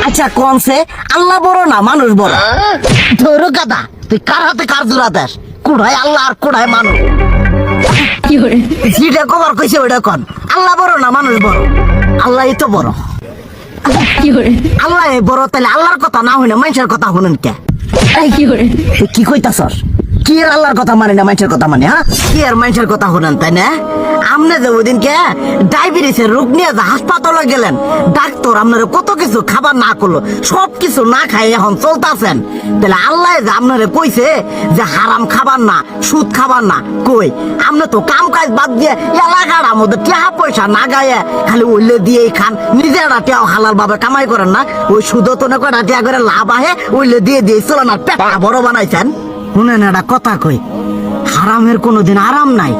আচ্ছা কোনসে আল্লাহ বড় না মানুষ বড়? ধরো গাদা, তুই কার হাতে কার জোড়া দেশ? কোড়ায় আল্লাহ আর কোড়ায় মানুষ। যেটা কবার কইছে ওইটা কন। আল্লাহ বড় না মানুষ বড়? আল্লাহ তো বড়। আল্লাহ বড়, তাহলে আল্লাহর কথা না হইনা মানুষের কথা শুনেন কে? তুই কি কইতাছস? কি আর আল্লাহর কথা মানে না মানুষের কথা মানে? হ্যাঁ, কি আর মানুষের কথা শুনেন তাই না? আমনে যে ওই দিনকে ডায়াবেটিসের রোগ নিয়ে যে হাসপাতালে গেলেন, ডাক্তার আপনার কত কিছু খাবার না করলো, সব কিছু না খাই এখন চলতেছেন। তাহলে আল্লাহ যে আপনারে কইছে যে হারাম খাবার না, সুদ খাবার না, কই আপনি তো কাম কাজ বাদ দিয়ে এলাকার মধ্যে টাকা পয়সা না গায়ে খালি ওইলে দিয়েই খান, নিজেরা টেও হালাল ভাবে কামাই করেন না, ওই সুদও তো না করে টাকা করে লাভ আহে ওইলে দিয়ে দিয়ে চলেন আর পেটটা বড় বানাইছেন। শুনেন একটা কথা কই, হারামের কোনোদিন আরাম নাই।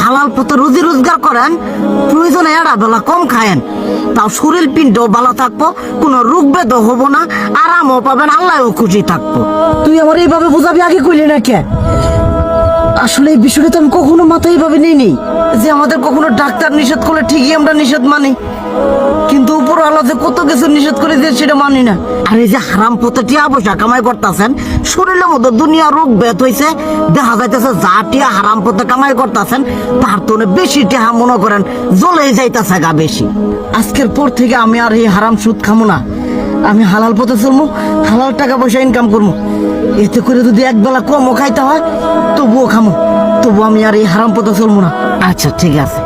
হালাল পথে রুজি রোজগার করেন, প্রয়োজনে এড়া বেলা কম খায়েন, তাও শরীর পিণ্ডও ভালো থাকবো, কোনো রোগ বেদও হবো না, আরামও পাবেন, আল্লাহও খুশি থাকবো। তুই আমার এইভাবে বুঝাবি আগে কইলি না কে? আসলে এই বিষয়টা তো আমি কখনো মাথায় এইভাবে নিইনি যে আমাদের কখনো ডাক্তার নিষেধ করলে ঠিকই আমরা নিষেধ মানি, কিন্তু উপর আল্লাহ যে কত কিছু নিষেধ করে দিয়ে সেটা মানি না। আর এই যে হারাম পথে টিয়া পয়সা কামাই করতেছেন, শরীরের মধ্যে দুনিয়া রোগ বেত হয়েছে, দেখা যাইতেছে যা টিয়া হারাম পথে কামাই করতেছেন তার তো বেশি টিয়া মনে করেন জ্বলে যাইতেছে গা বেশি। আজকের পর থেকে আমি আর এই হারাম সুদ খামো না, আমি হালাল পথে চলবো, হালাল টাকা পয়সা ইনকাম করবো। এতে করে যদি একবেলা কমও খাইতে হয় তবুও খামো, তবু আমি আর এই হারাম পথে চলবো না। আচ্ছা ঠিক আছে।